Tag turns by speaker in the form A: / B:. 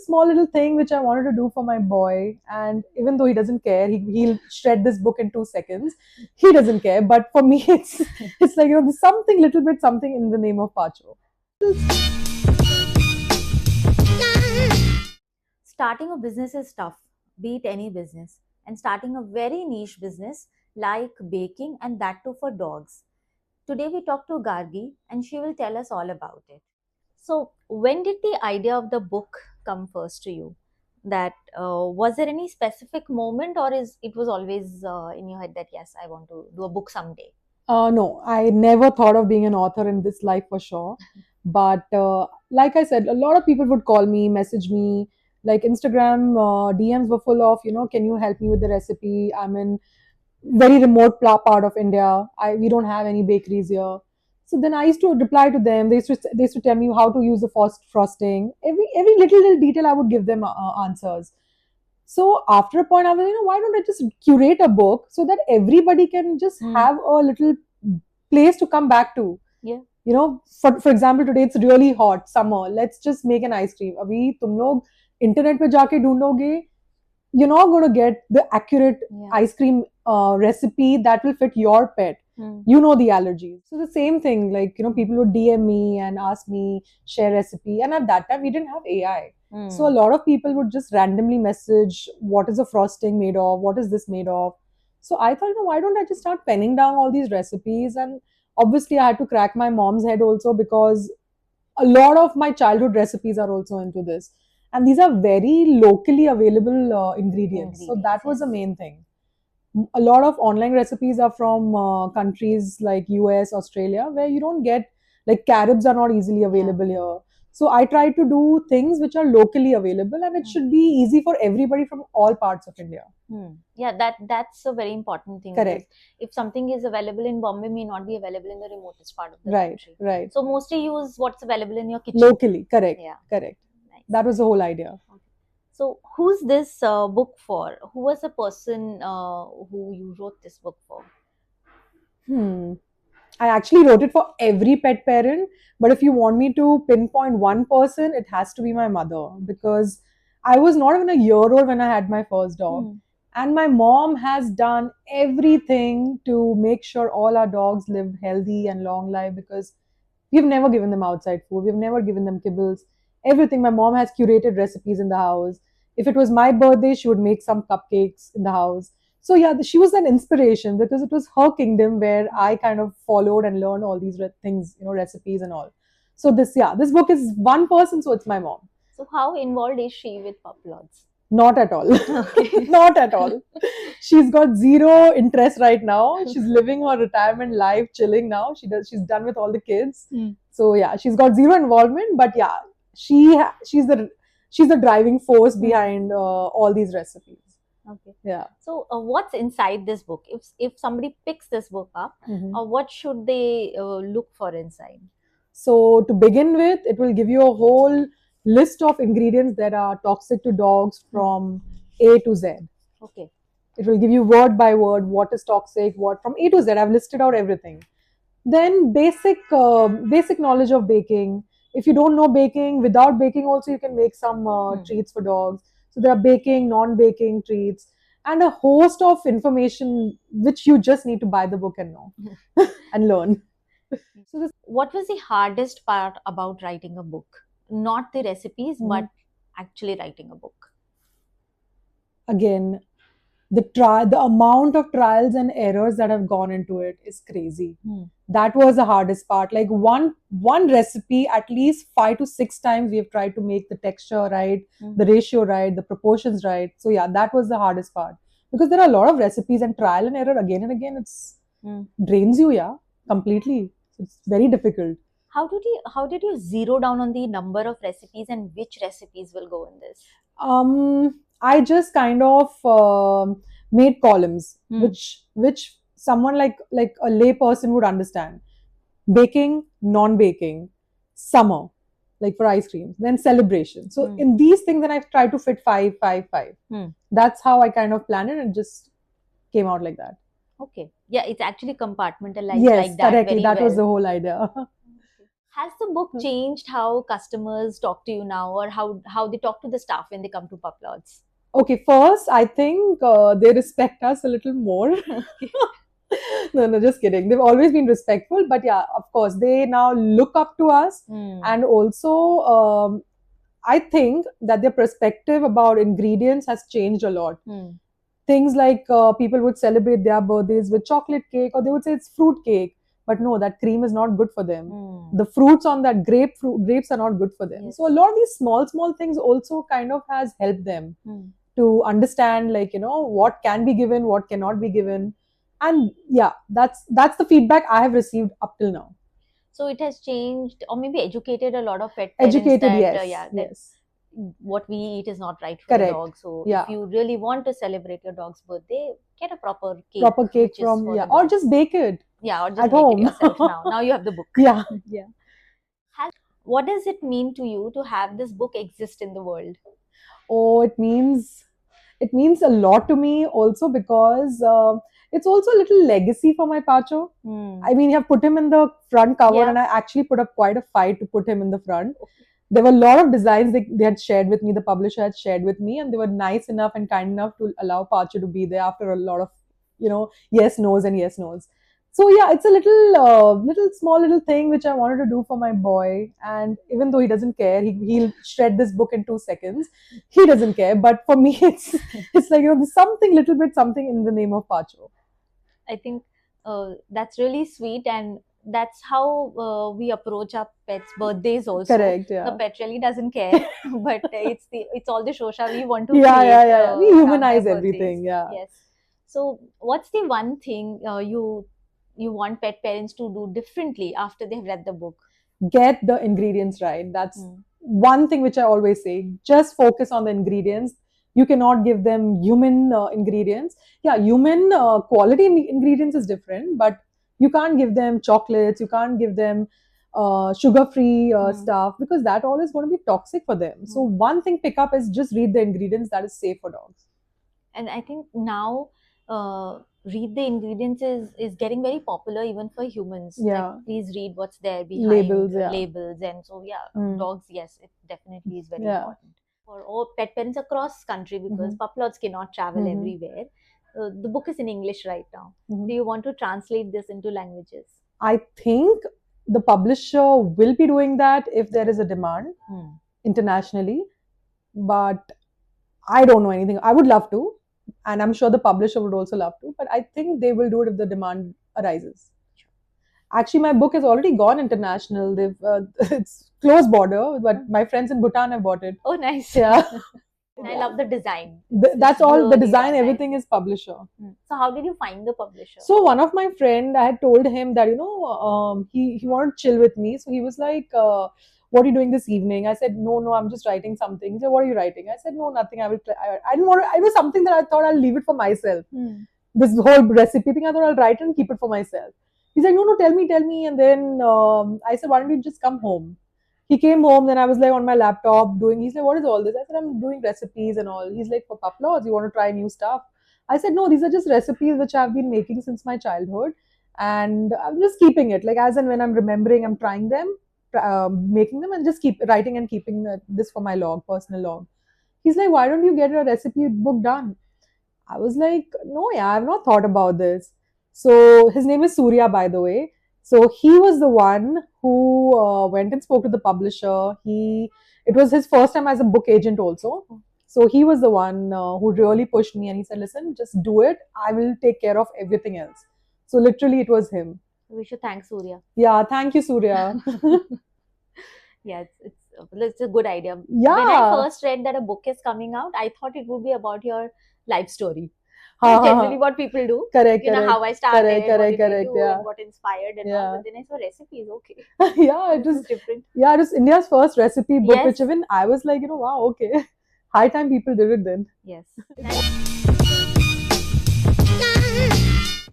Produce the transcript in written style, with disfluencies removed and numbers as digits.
A: small little thing which I wanted to do for my boy. And even though he doesn't care, he'll shred this book in 2 seconds. He doesn't care. But for me, it's like, there's something, little bit something in the name of Pacho.
B: Starting a business is tough, be it any business, and starting a very niche business like baking, and that too for dogs. Today we talk to Gargi and she will tell us all about it. So, when did the idea of the book come first to you? That was there any specific moment, or is it was always in your head that yes, I want to do a book someday?
A: No, I never thought of being an author in this life for sure. But like I said, a lot of people would call me, message me. Like Instagram DMs were full of, can you help me with the recipe? I'm in very remote part of India. We don't have any bakeries here. So then I used to reply to them. They used to tell me how to use the frosting. Every little detail I would give them answers. So after a point, I was, why don't I just curate a book so that everybody can just have a little place to come back to.
B: Yeah.
A: For example, today it's really hot, summer. Let's just make an ice cream. अभी तुम लोग internet पे जाके ढूंढोगे, you're not going to get the accurate ice cream recipe that will fit your pet. You know the allergies. So the same thing, like, people would DM me and ask me, share recipe. And at that time, we didn't have AI. So a lot of people would just randomly message, what is the frosting made of? What is this made of? So I thought, why don't I just start penning down all these recipes? And obviously, I had to crack my mom's head also, because a lot of my childhood recipes are also into this. And these are very locally available ingredients. So that was the main thing. A lot of online recipes are from countries like US, Australia, where you don't get, like, carobs are not easily available here. So I try to do things which are locally available, and it should be easy for everybody from all parts of India.
B: Yeah, that's a very important thing.
A: Correct.
B: If something is available in Bombay, may not be available in the remotest part of the
A: Right,
B: country.
A: right.
B: So mostly use what's available in your kitchen.
A: Locally, correct.
B: Yeah.
A: Correct.
B: Nice.
A: That was the whole idea.
B: So who's this book for? Who was the person who you wrote this book for?
A: I actually wrote it for every pet parent, but if you want me to pinpoint one person, it has to be my mother, because I was not even a year old when I had my first dog. And my mom has done everything to make sure all our dogs live healthy and long life, because we've never given them outside food. We've never given them kibbles. Everything. My mom has curated recipes in the house. If it was my birthday, she would make some cupcakes in the house. So yeah, she was an inspiration, because it was her kingdom where I kind of followed and learned all these things, recipes and all. So this book is one person, so it's my mom.
B: So how involved is she with Puplords?
A: Not at all. Not at all. She's got zero interest right now. She's living her retirement life, chilling now. She's done with all the kids. So yeah, she's got zero involvement. But yeah, she's the driving force behind all these recipes.
B: Okay.
A: Yeah.
B: So what's inside this book? If somebody picks this book up, what should they look for inside?
A: So to begin with, it will give you a whole list of ingredients that are toxic to dogs from A to Z.
B: Okay.
A: It will give you word by word what is toxic, what from A to Z. I've listed out everything. Then basic knowledge of baking. If you don't know baking, without baking also you can make some treats for dogs. So there are baking, non-baking treats, and a host of information which you just need to buy the book and know and learn.
B: So what was the hardest part about writing a book? Not the recipes, but actually writing a book.
A: Again, the amount of trials and errors that have gone into it is crazy. That was the hardest part. Like one recipe, at least 5 to 6 times we have tried to make the texture right, the ratio right, the proportions right. So yeah, that was the hardest part, because there are a lot of recipes and trial and error again and again. It's drains you, completely. It's very difficult.
B: How did you zero down on the number of recipes and which recipes will go in this?
A: I just kind of made columns, which someone like a lay person would understand. Baking, non-baking, summer, like for ice cream, then celebration. So in these things, then I've tried to fit 5, 5, 5. That's how I kind of planned it, and just came out like that.
B: Okay. Yeah, it's actually compartmentalized
A: yes,
B: like that.
A: Correctly.
B: Very
A: that
B: well.
A: was the whole idea.
B: Has the book changed how customers talk to you now, or how they talk to the staff when they come to Puplords?
A: Okay, first, I think they respect us a little more. No, no, just kidding. They've always been respectful, but yeah, of course, they now look up to us. And also, I think that their perspective about ingredients has changed a lot. Things like people would celebrate their birthdays with chocolate cake, or they would say it's fruit cake. But no, that cream is not good for them. The fruits on that grapes are not good for them.
B: Yes.
A: So a lot of these small things also kind of has helped them to understand, like, what can be given, what cannot be given. And yeah, that's the feedback I have received up till now.
B: So it has changed, or maybe educated a lot of pet parents
A: Educated,
B: that,
A: yes,
B: that
A: yes.
B: what we eat is not right for the
A: Correct.
B: dog. So
A: Yeah.
B: if you really want to celebrate your dog's birthday, get a proper cake.
A: Proper cake
B: which is
A: from,
B: for
A: yeah,
B: the
A: or
B: dog.
A: just bake it.
B: Yeah, or just
A: at
B: make
A: home.
B: it yourself now. Now you have the book.
A: Yeah.
B: Yeah. What does it mean to you to have this book exist in the world?
A: Oh, it means a lot to me also, because it's also a little legacy for my Pacho. I mean, you have put him in the front cover,
B: Yeah.
A: and I actually put up quite a fight to put him in the front. There were a lot of designs they had shared with me, the publisher had shared with me, and they were nice enough and kind enough to allow Pacho to be there after a lot of, yes, no's and yes, no's. So yeah, it's a little small little thing which I wanted to do for my boy. And even though he doesn't care, he'll shred this book in 2 seconds. He doesn't care, but for me, it's like, something little bit something in the name of Pacho.
B: I think that's really sweet, and that's how we approach our pets' birthdays also.
A: Correct, yeah.
B: The pet really doesn't care, but it's all the shosha we want to
A: Yeah,
B: create.
A: yeah. We
B: around
A: humanize
B: their
A: everything,
B: birthdays.
A: yeah.
B: Yes. So, what's the one thing you want pet parents to do differently after they've read the book?
A: Get the ingredients right. That's one thing which I always say. Just focus on the ingredients. You cannot give them human ingredients. Yeah, human quality ingredients is different, but you can't give them chocolates. You can't give them sugar-free stuff, because that all is going to be toxic for them. So one thing pick up is just read the ingredients that is safe for dogs.
B: And I think now read the ingredients is getting very popular even for humans.
A: Yeah.
B: Like, please read what's there behind labels. And so dogs, yes, it definitely is very important for all pet parents across country, because Puplords cannot travel everywhere. The book is in English right now. Do you want to translate this into languages?
A: I think the publisher will be doing that if there is a demand internationally, but I don't know anything. I would love to, and I'm sure the publisher would also love to, but I think they will do it if the demand arises. Actually, my book has already gone international. It's close border, but my friends in Bhutan have bought it.
B: Oh, nice.
A: Yeah.
B: I love the design.
A: That's all. The design, everything is publisher.
B: So how did you find the publisher?
A: So one of my friend, I had told him that, he wanted to chill with me. So he was like, what are you doing this evening? I said, no, I'm just writing something. He said, what are you writing? I said, no, nothing. I didn't want to, it was something that I thought I'll leave it for myself. This whole recipe thing, I thought I'll write and keep it for myself. He's like, no, tell me. And then I said, why don't you just come home? He came home, then I was like on my laptop doing, he's like, what is all this? I said, I'm doing recipes and all. He's like, for Puplords, you want to try new stuff? I said, no, these are just recipes which I've been making since my childhood. And I'm just keeping it. Like, as and when I'm remembering, I'm trying them, making them, and just keep writing and keeping this for my log, personal log. He's like, why don't you get a recipe book done? I was like, no, yeah, I've not thought about this. So his name is Surya, by the way. So he was the one who went and spoke to the publisher. It was his first time as a book agent also. So he was the one who really pushed me, and he said, listen, just do it. I will take care of everything else. So literally it was him.
B: We should thank Surya.
A: Yeah, thank you, Surya.
B: Yeah, it's a good idea.
A: Yeah.
B: When I first read that a book is coming out, I thought it would be about your life story. Generally what people do.
A: Correct.
B: How I started,
A: correct,
B: and what inspired and all. But then I saw recipes, okay.
A: Yeah, it was different. Yeah, it was India's first recipe book, which even I was like, wow, okay. High time people did it then.
B: Yes.